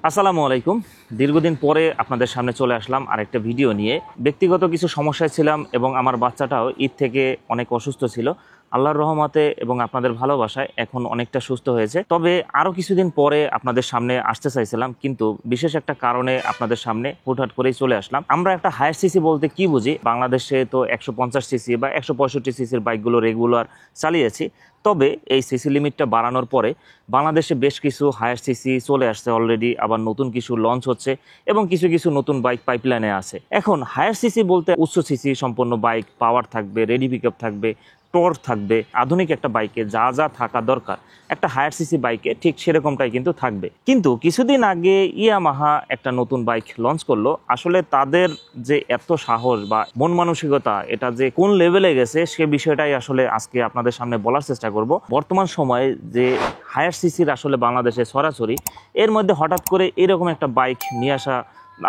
আসসালামু আলাইকুম। দীর্ঘদিন পরে আপনাদের সামনে চলে আসলাম আরেকটা ভিডিও নিয়ে। ব্যক্তিগত কিছু সমস্যায় ছিলাম এবং আমার বাচ্চাটাও ঈদ থেকে অনেক অসুস্থ ছিল। আল্লাহর রহমতে এবং আপনাদের ভালোবাসায় এখন অনেকটা সুস্থ হয়েছে। তবে আরও কিছুদিন পরে আপনাদের সামনে আসতে চাইছিলাম, কিন্তু বিশেষ একটা কারণে আপনাদের সামনে হুটহাট করেই চলে আসলাম। আমরা একটা হায়ার সিসি বলতে কি বুঝি? বাংলাদেশে তো 150 সিসি বা 165 সিসির বাইকগুলো রেগুলার চালিয়েছি। তবে এই সিসি লিমিটটা বাড়ানোর পরে বাংলাদেশে বেশ কিছু হায়ার সিসি চলে আসছে অলরেডি, আবার নতুন কিছু লঞ্চ হচ্ছে এবং কিছু কিছু নতুন বাইক পাইপলাইনে আছে। এখন হায়ার সিসি বলতে উচ্চ সিসি সম্পন্ন বাইক, পাওয়ার থাকবে, রেডি পিকআপ থাকবে, টর্ক থাকবে। আধুনিক একটা বাইকে যা যা থাকা দরকার একটা হায়ার সিসি বাইকে ঠিক সেরকমটাই কিন্তু থাকবে। কিন্তু কিছুদিন আগে ইয়ামাহা একটা নতুন বাইক লঞ্চ করলো। আসলে তাদের যে এত সাহস বা মন মানসিকতা, এটা যে কোন লেভেলে গেছে সে বিষয়টাই আসলে আজকে আপনাদের সামনে বলার চেষ্টা করব। বর্তমান সময়ে যে হায়ার সিসির আসলে বাংলাদেশে ছড়াছড়ি, এর মধ্যে হঠাৎ করে এরকম একটা বাইক নিয়ে আসা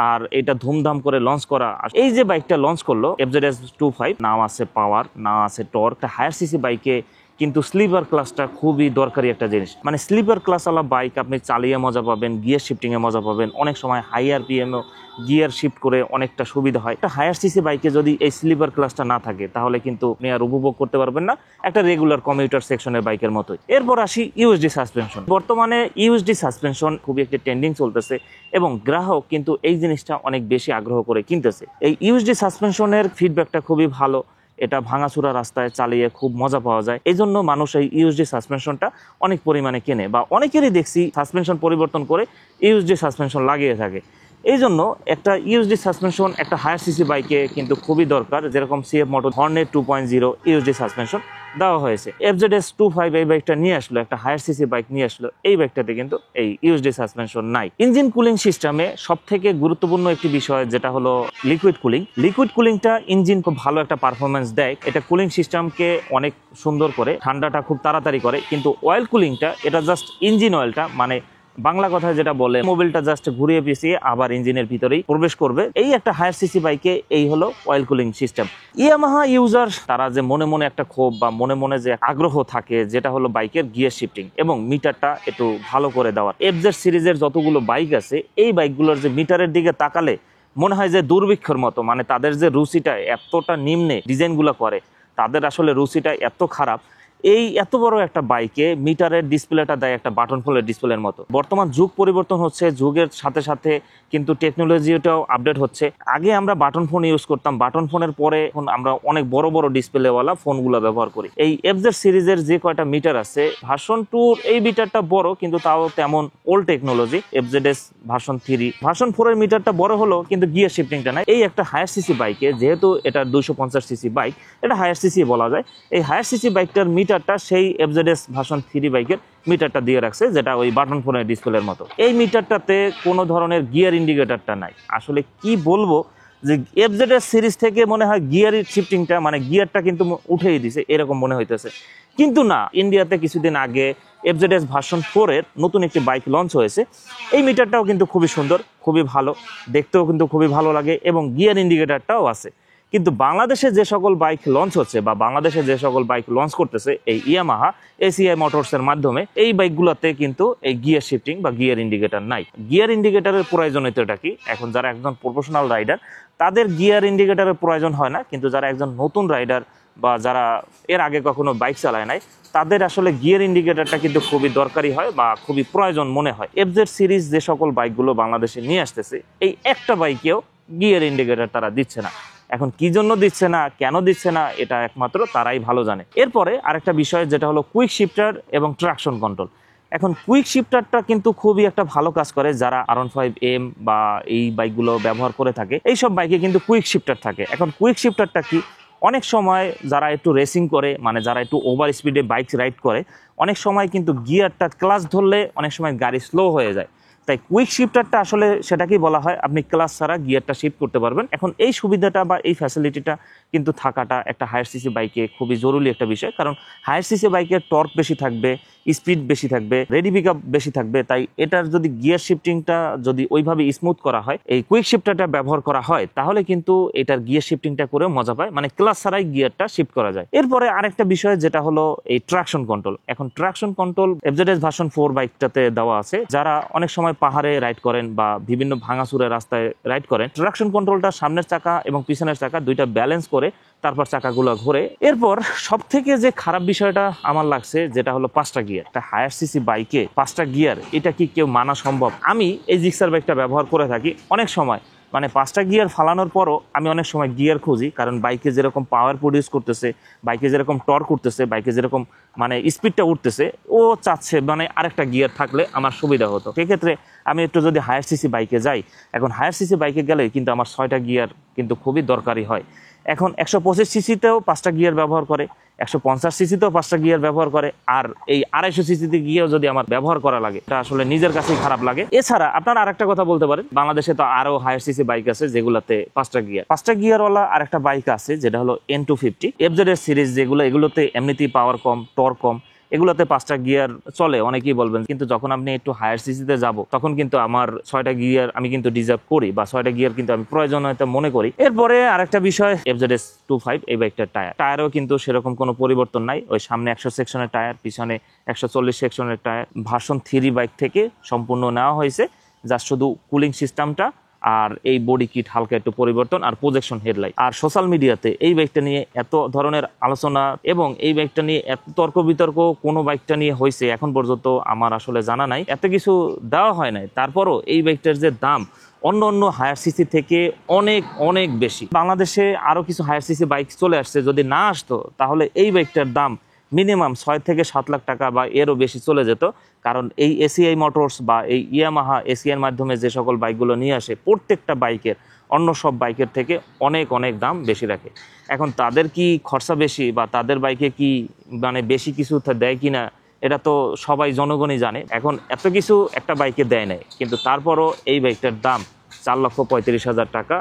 আর এটা ধুমধাম করে লঞ্চ করা। এই যে বাইকটা লঞ্চ করলো FZS25, নাম আছে পাওয়ার, নাম আছে টর্ক। হায়ার সিসি বাইকে কিন্তু স্লিপার ক্লাসটা খুবই দরকারি একটা জিনিস। মানে স্লিপার ক্লাসওয়ালা বাইক আপনি চালিয়ে মজা পাবেন, গিয়ার শিফটিংয়ে মজা পাবেন, অনেক সময় হাই আরপিএমও গিয়ার শিফট করে অনেকটা সুবিধা হয়। একটা হায়ার সিসি বাইকে যদি এই স্লিপার ক্লাসটা না থাকে তাহলে কিন্তু আপনি আর উপভোগ করতে পারবেন না একটা রেগুলার কমিউটার সেকশনের বাইকের মতোই। এরপর আসি ইউএসডি সাসপেনশন। বর্তমানে ইউএসডি সাসপেনশন খুবই একটা ট্রেন্ডিং চলতেছে এবং গ্রাহক কিন্তু এই জিনিসটা অনেক বেশি আগ্রহ করে কিনতেছে। এই ইউএসডি সাসপেনশনের ফিডব্যাকটা খুবই ভালো। এটা ভাঙাচুরা রাস্তায় চালিয়ে খুব মজা পাওয়া যায়। এই জন্য মানুষ এই ইউএসডি সাসপেনশনটা অনেক পরিমাণে কেনে, বা অনেকেরই দেখছি সাসপেনশন পরিবর্তন করে ইউএসডি সাসপেনশন লাগিয়ে থাকে। এই জন্য একটা ইউএসডি সাসপেনশন একটা হায়ার সিসি বাইকে কিন্তু খুবই দরকার। যেরকম CF motor Hornet 2.0 USD suspension দেওয়া হয়েছে। FZS25 এই বাইকটা নিয়ে আসলো, একটা হায়ার সিসি বাইক নিয়ে আসলো। এই বাইকটাতে কিন্তু এই ইউএসডি সাসপেনশন নাই। ইঞ্জিন কুলিং সিস্টেমে সব থেকে গুরুত্বপূর্ণ একটি বিষয় যেটা হলো লিকুইড কুলিং। লিকুইড কুলিংটা ইঞ্জিন খুব ভালো একটা পারফরমেন্স দেয়। এটা কুলিং সিস্টেমকে অনেক সুন্দর করে, ঠান্ডাটা খুব তাড়াতাড়ি করে। কিন্তু অয়েল কুলিংটা, এটা জাস্ট ইঞ্জিন অয়েলটা, মানে বাংলা কথায় যেটা বলে মোবিলটা জাস্ট ঘুরিয়ে পিছিয়ে আবার ইঞ্জিনের ভিতরেই প্রবেশ করবে। এই একটা হায়ার সিসি বাইকে এই হলো oil cooling system. Yamaha user তারা যে মনে মনে একটা ক্ষোভ বা মনে মনে যে আগ্রহ থাকে, যেটা হলো বাইকের গিয়ার শিফটিং এবং মিটারটা একটু ভালো করে দেওয়ার। এফজেড সিরিজের যতগুলো বাইক আছে, এই বাইকগুলোর যে মিটারের দিকে তাকালে মনে হয় যে দুর্ভিক্ষর মতো, মানে তাদের যে রুচিটা এতটা নিম্নে ডিজাইনগুলো করে, তাদের আসলে রুচিটা এত খারাপ। এই এত বড় একটা বাইকে মিটারের ডিসপ্লেটা দেয় একটা বাটন ফোনের ডিসপ্লের মতো। বর্তমান যুগ পরিবর্তন হচ্ছে, যুগের সাথে সাথে কিন্তু টেকনোলজিটাও আপডেট হচ্ছে। আগে আমরা বাটন ফোন ইউজ করতাম, বাটন ফোনের পরে এখন আমরা অনেক বড় বড় ডিসপ্লেওয়ালা ফোনগুলো ব্যবহার করি। এই এফজেড সিরিজের যে কয়টা মিটার আছে, ভার্সন 2 এই মিটারটা বড়, কিন্তু তাও তেমন old technology. FZS version 3, version 4 এর মিটারটা বড় হলো, কিন্তু গিয়ার শিফটিংটা নাই। এই একটা হায়ার সিসি বাইকে, যেহেতু এটা 250 সিসি বাইক, এটা হায়ার সিসি বলা যায়। এই হায়ার সিসি বাইকটার মিটারটা সেই FZS ভার্সন 3 বাইকের মিটারটা দিয়ে রাখছে, যেটা ওই বাটন ফোনের ডিসপ্লের মতো। এই মিটারটাতে কোনো ধরনের গিয়ার ইন্ডিকেটরটা নাই। আসলে কি বলবো, যে FZS সিরিজ থেকে মনে হয় গিয়ার শিফটিংটা, মানে গিয়ারটা কিন্তু উঠেই দিছে এরকম মনে হইতেছে। কিন্তু না, ইন্ডিয়াতে কিছুদিন আগে FZS ভার্সন 4 এর নতুন একটি বাইক লঞ্চ হয়েছে। এই মিটারটাও কিন্তু খুবই সুন্দর, খুবই ভালো, দেখতেও কিন্তু খুবই ভালো লাগে এবং গিয়ার ইন্ডিকেটরটাও আছে। কিন্তু বাংলাদেশে যে সকল বাইক লঞ্চ হচ্ছে বা বাংলাদেশে যে সকল বাইক লঞ্চ করতেছে এই ইয়ামাহা এসিআই মোটরসের মাধ্যমে, এই বাইকগুলোতে কিন্তু এই গিয়ার শিফটিং বা গিয়ার ইন্ডিকেটর নাই। গিয়ার ইন্ডিকেটরের প্রয়োজনীয়তা কি? এখন যারা একজন প্রফেশনাল রাইডার তাদের গিয়ার ইন্ডিকেটরের প্রয়োজন হয় না, কিন্তু যারা একজন নতুন রাইডার বা যারা এর আগে কখনো বাইক চালায় নাই, তাদের আসলে গিয়ার ইন্ডিকেটরটা কিন্তু খুবই দরকারি হয় বা খুবই প্রয়োজন মনে হয়। FZ সিরিজ যে সকল বাইকগুলো বাংলাদেশে নিয়ে আসতেছে, এই একটা বাইকেও গিয়ার ইন্ডিকেটর তারা দিচ্ছে না। এখন কি জন্য দিচ্ছে না, কেন দিচ্ছে না, এটা একমাত্র তারাই ভালো জানে। এরপরে আরেকটা বিষয় যেটা হলো কুইক শিফটার এবং ট্রাকশন কন্ট্রোল। এখন কুইক শিফটারটা কিন্তু খুবই একটা ভালো কাজ করে। যারা R15M বা এই বাইকগুলো ব্যবহার করে থাকে, এইসব বাইকে কিন্তু কুইক শিফটার থাকে। এখন কুইক শিফটারটা কি, অনেক সময় যারা একটু রেসিং করে, মানে যারা একটু ওভার স্পিডে বাইক রাইড করে, অনেক সময় কিন্তু গিয়ারটা ক্লাচ ধরলে অনেক সময় গাড়ি স্লো হয়ে যায়। তাই কুইক শিফটারটা আসলে সেটাকেই বলা হয়, আপনি ক্লাচ ছাড়া গিয়ারটা শিফট করতে পারবেন। এখন এই সুবিধাটা বা এই ফ্যাসিলিটিটা কিন্তু থাকাটা একটা হায়ার সিসি বাইকে খুবই জরুরি একটা বিষয়। কারণ হায়ার সিসি বাইকের টর্ক বেশি থাকবে, স্পিড বেশি থাকবে, রেডি পিকআপ বেশি থাকবে। তাই এটার যদি গিয়ার শিফটিংটা যদি ওইভাবে স্মুথ করা হয়, এই কুইক শিফটারটা ব্যবহার করা হয়, তাহলে কিন্তু এটার গিয়ার শিফটিংটা করে মজা পায়, মানে ক্লাচ ছাড়াই গিয়ারটা শিফট করা যায়। এরপরে আরেকটা বিষয় যেটা হলো এই ট্রাকশন কন্ট্রোল। এখন ট্রাকশন কন্ট্রোল FZS ভার্সন 4 বাইকটাতে দেওয়া আছে। যারা অনেক সময় সময় পাহাড়ে রাইড করেন বা বিভিন্ন ভাঙাচুরে রাস্তায় রাইড করেন, ট্রাকশন কন্ট্রোলটা সামনের চাকা এবং পিছনের চাকা দুইটা ব্যালেন্স করে তারপর চাকাগুলো ঘোরে। এরপর সব থেকে যে খারাপ বিষয়টা আমার লাগছে যেটা হলো 5টা গিয়ার। একটা হায়ার সিসি বাইকে 5টা গিয়ার, এটা কি কেউ মানা সম্ভব? আমি এই জিক্সার বাইকটা ব্যবহার করে থাকি অনেক সময়, মানে 5টা গিয়ার ফালানোর পরও আমি অনেক সময় গিয়ার খুঁজি, কারণ বাইকে যেরকম পাওয়ার প্রডিউস করতেছে, বাইকে যেরকম টর্ক করতেছে, বাইকে যেরকম মানে স্পিডটা উঠতেছে, ও চাচ্ছে মানে আরেকটা গিয়ার থাকলে আমার সুবিধা হতো। সেক্ষেত্রে আমি একটু যদি হায়ার সিসি বাইকে যাই, এখন হায়ার সিসি বাইকে গেলে কিন্তু আমার 6টা গিয়ার কিন্তু খুবই দরকারি হয়। এখন 125 সিসিতেও 5টা গিয়ার ব্যবহার করে, 150 সিসিতেও 5টা গিয়ার ব্যবহার করে, আর এই 250 সিসিতে গিয়েও যদি আমার ব্যবহার করা লাগে, এটা আসলে নিজের কাছেই খারাপ লাগে। এছাড়া আপনারা আরেকটা কথা বলতে পারেন, বাংলাদেশে তো আরো হায়ার সিসি বাইক আছে যেগুলোতে 5টা গিয়ার। 5টা গিয়ারওয়ালা আরেকটা বাইক আছে যেটা হলো N250 FZ সিরিজ, যেগুলো এগুলোতে এমনিতেই পাওয়ার কম, টর্ক কম, এগুলোতে 5টা গিয়ার চলে অনেকেই বলবেন, কিন্তু যখন আপনি একটু হায়ার সিসিতে যাব তখন কিন্তু আমার 6টা গিয়ার আমি কিন্তু ডিজার্ভ করি, বা 6টা গিয়ার কিন্তু আমি প্রয়োজনীয়তা মনে করি। এরপরে আরেকটা বিষয়, FZ25 এই বাইকটার টায়ারও কিন্তু সেরকম কোনো পরিবর্তন নাই। ওই সামনে 100 সেকশনের টায়ার, পিছনে 140 সেকশনের টায়ার, ভার্সন 3 বাইক থেকে সম্পূর্ণ নেওয়া হয়েছে, যা শুধু কুলিং সিস্টেমটা আর এই বডি কিট হালকা একটু পরিবর্তন আর প্রজেকশন হেডলাইট। আর সোশ্যাল মিডিয়াতে এই বাইকটা নিয়ে এত ধরনের আলোচনা এবং এই বাইকটা নিয়ে এত তর্ক বিতর্ক কোনো বাইকটা নিয়ে হয়েছে এখন পর্যন্ত আমার আসলে জানা নাই, এত কিছু দেওয়া হয় নাই। তারপরও এই বাইকটার যে দাম অন্য অন্য হায়ার সিসি থেকে অনেক অনেক বেশি। বাংলাদেশে আরও কিছু হায়ার সিসি বাইক চলে আসছে, যদি না আসতো তাহলে এই বাইকটার দাম মিনিমাম 6 থেকে 7 লাখ টাকা বা এরও বেশি চলে যেত। কারণ এই এসিআই মোটরস বা এই ইয়ামাহা এসিআইয়ের মাধ্যমে যে সকল বাইকগুলো নিয়ে আসে, প্রত্যেকটা বাইকের অন্য সব বাইকের থেকে অনেক অনেক দাম বেশি রাখে। এখন তাদের কি খরচা বেশি বা তাদের বাইকে কি মানে বেশি কিছু দেয় কিনা, এটা তো সবাই জনগণই জানে। এখন এত কিছু একটা বাইকে দেয় নাই, কিন্তু তারপরও এই বাইকটার দাম 4,35,000 টাকা।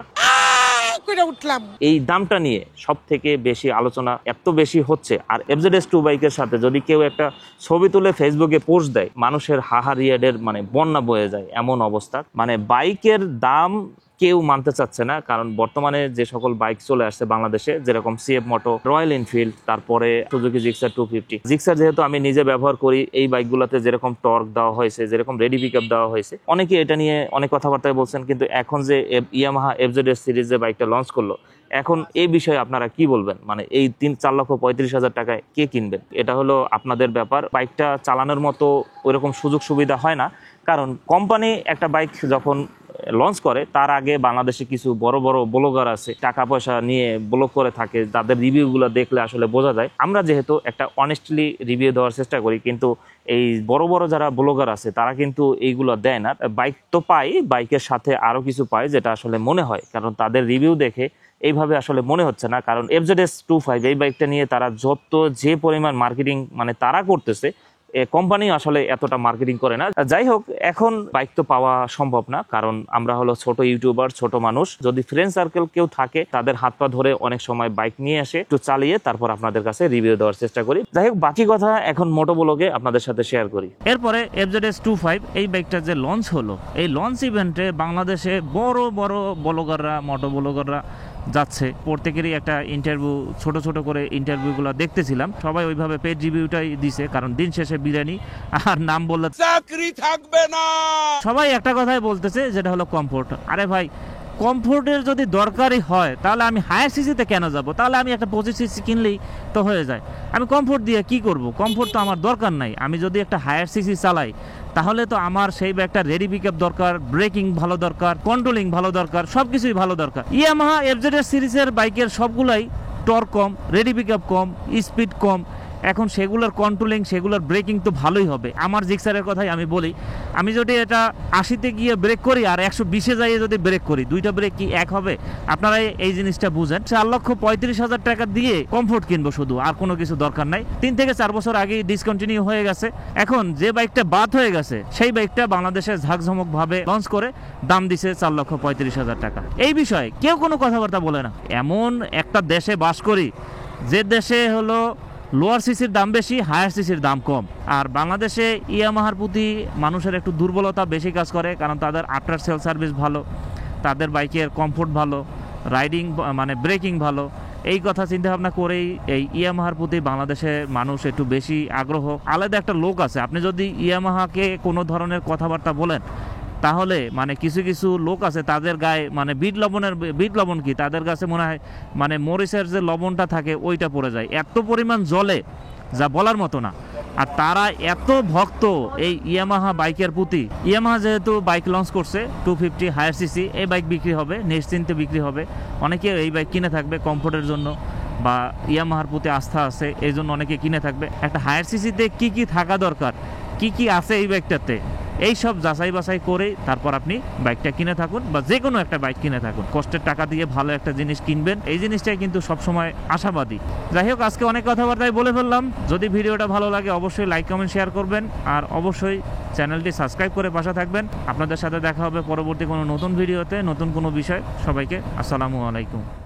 এই দামটা নিয়ে সব থেকে বেশি আলোচনা এত বেশি হচ্ছে। আর FZ2 বাইকের সাথে যদি কেউ একটা ছবি তুলে ফেসবুকে পোস্ট দেয়, মানুষের হাহারিয়াডের মানে বন্যা বয়ে যায় এমন অবস্থা। মানে বাইকের দাম কেউ মানতে চাচ্ছে না, কারণ বর্তমানে যে সকল বাইক চলে আসছে বাংলাদেশে, যেরকম CF মোটো, রয়্যাল এনফিল্ড, তারপরে সুজুকি জিক্সার 250। জিক্সার যেহেতু আমি নিজে ব্যবহার করি, এই বাইকগুলোতে যেরকম টর্ক দেওয়া হয়েছে, যেরকম রেডি পিকআপ দেওয়া হয়েছে, অনেকে এটা নিয়ে অনেক কথাবার্তায় বলছেন। কিন্তু এখন যে ইয়ামাহা FZ সিরিজ যে বাইকটা লঞ্চ করলো, এখন এই বিষয়ে আপনারা কি বলবেন? মানে এই 4,35,000 টাকায় কে কিনবেন? এটা হলো আপনাদের ব্যাপার। বাইকটা চালানোর মতো ওইরকম সুযোগ সুবিধা হয় না, কারণ কোম্পানি একটা বাইক যখন লঞ্চ করে তার আগে বাংলাদেশে কিছু বড় বড় ব্লগার আছে, টাকা পয়সা নিয়ে ব্লগ করে থাকে, তাদের রিভিউগুলো দেখলে আসলে বোঝা যায়। আমরা যেহেতু একটা অনেস্টলি রিভিউ দেওয়ার চেষ্টা করি, কিন্তু এই বড় বড় যারা ব্লগার আছে তারা কিন্তু এইগুলো দেয় না। বাইক তো পাই, বাইকের সাথে আরো কিছু পায় যেটা আসলে মনে হয়, কারণ তাদের রিভিউ দেখে এইভাবে আসলে মনে হচ্ছে না। কারণ FZ25 এই বাইকটা নিয়ে তারা যত যে পরিমাণ মার্কেটিং মানে তারা করতেছে, কোম্পানি আসলে এতটা মার্কেটিং করে না। যাই হোক, এখন বাইক তো পাওয়া সম্ভব না, কারণ আমরা হলো ছোট ইউটিউবার, ছোট মানুষ। যদি ফ্রেন্ড সার্কেল কেউ থাকে, তাদের হাত পা ধরে অনেক সময় বাইক নিয়ে আসে, একটু চালিয়ে তারপর আপনাদের কাছে রিভিউ দেওয়ার চেষ্টা করি। যাই হোক, বাকি কথা এখন মোটো ব্লগে আপনাদের সাথে শেয়ার করি। এরপরে FZ25 এই বাইকটা যে লঞ্চ হলো, এই লঞ্চ ইভেন্টে বাংলাদেশে বড় বড় ব্লগাররা, মোটো ব্লগাররা যাচ্ছে। প্রত্যেকেরই একটা ইন্টারভিউ, ছোট ছোট করে ইন্টারভিউগুলো দেখতেছিলাম। সবাই ওইভাবে পেড রিভিউটাই দিছে, কারণ দিন শেষে বিরিয়ানি আর নাম বললে চাকরি থাকবে না। সবাই একটা কথাই বলতেছে, যেটা হলো কমফোর্ট। আরে ভাই, কমফোর্টের যদি দরকারই হয় তাহলে আমি হায়ার সিসিতে কেন যাব? তাহলে আমি একটা 25 সিসি কিনলেই তো হয়ে যায়। আমি কমফোর্ট দিয়ে কি করব? কমফোর্ট তো আমার দরকার নাই। আমি যদি একটা হায়ার সিসি চালাই তাহলে তো আমার সেই একটা রেডি পিকআপ দরকার, ব্রেকিং ভালো দরকার, কন্ট্রোলিং ভালো দরকার, সবকিছুই ভালো দরকার। ইয়ামাহা FZ সিরিজের বাইকের সবগুলাই টর্ক কম, রেডি পিকআপ কম, স্পিড কম। এখন সেগুলোর কন্ট্রোলিং, সেগুলোর ব্রেকিং তো ভালোই হবে। আমার জিক্সারের কথাই আমি বলি, আমি যদি এটা 80-তে গিয়ে ব্রেক করি আর 120-এ যাইয়ে যদি ব্রেক করি, দুইটা ব্রেক কি এক হবে? আপনারা এই জিনিসটা বুঝেন। 4,35,000 টাকা দিয়ে কমফোর্ট কিনবো শুধু, আর কোনো কিছু দরকার নাই। 3 থেকে 4 বছর আগেই ডিসকন্টিনিউ হয়ে গেছে। এখন যে বাইকটা বাদ হয়ে গেছে, সেই বাইকটা বাংলাদেশে ঝাঁকঝমক ভাবে লঞ্চ করে দাম দিছে 4,35,000 টাকা। এই বিষয়ে কেউ কোনো কথাবার্তা বলে না। এমন একটা দেশে বাস করি যে দেশে হলো লোয়ার সিসির দাম বেশি, হায়ার সিসির দাম কম। আর বাংলাদেশে ইয়ামাহার প্রতি মানুষের একটু দুর্বলতা বেশি কাজ করে, কারণ তাদের আফটার সেল সার্ভিস ভালো, তাদের বাইকের কমফোর্ট ভালো, রাইডিং মানে ব্রেকিং ভালো। এই কথা চিন্তা ভাবনা করেই এই ইয়ামাহার প্রতি বাংলাদেশের মানুষ একটু বেশি আগ্রহ। আলাদা একটা লোক আছে, আপনি যদি ইয়ামাহাকে কোনো ধরনের কথাবার্তা বলেন, তাহলে মানে কিছু কিছু লোক আছে তাদের গায়ে মানে বিট লবণ কি তাদের কাছে মনে হয় মানে মরিচের যে লবণটা থাকে ওইটা পড়ে যায়, এত পরিমাণ জ্বলে যা বলার মতো না। আর তারা এত ভক্ত এই ইয়ামাহা বাইকের প্রতি। ইয়ামাহা যেহেতু বাইক লঞ্চ করছে 250 হায়ার সিসি, এই বাইক বিক্রি হবে, নিশ্চিন্তে বিক্রি হবে। অনেকে এই বাইক কিনে থাকবে কমফোর্টের জন্য বা ইয়ামাহার প্রতি আস্থা আছে এই জন্য অনেকে কিনে থাকবে। একটা হায়ার সিসিতে কি কি থাকা দরকার, কি কি আছে এই বাইকটাতে, এই সব যাচাই বাছাই করে তারপর আপনি বাইকটা কিনে থাকুন বা যে কোনো একটা বাইক কিনে থাকুন। কষ্টের টাকা দিয়ে ভালো একটা জিনিস কিনবেন, এই জিনিসটাই কিন্তু সবসময় আশাবাদী। যাই হোক, আজকে অনেক কথাবার্তাই বলে ফেললাম। যদি ভিডিওটা ভালো লাগে অবশ্যই লাইক কমেন্ট শেয়ার করবেন আর অবশ্যই চ্যানেলটি সাবস্ক্রাইব করে পাশে থাকবেন। আপনাদের সাথে দেখা হবে পরবর্তী কোনো নতুন ভিডিওতে, নতুন কোনো বিষয়। সবাইকে আসসালামু আলাইকুম।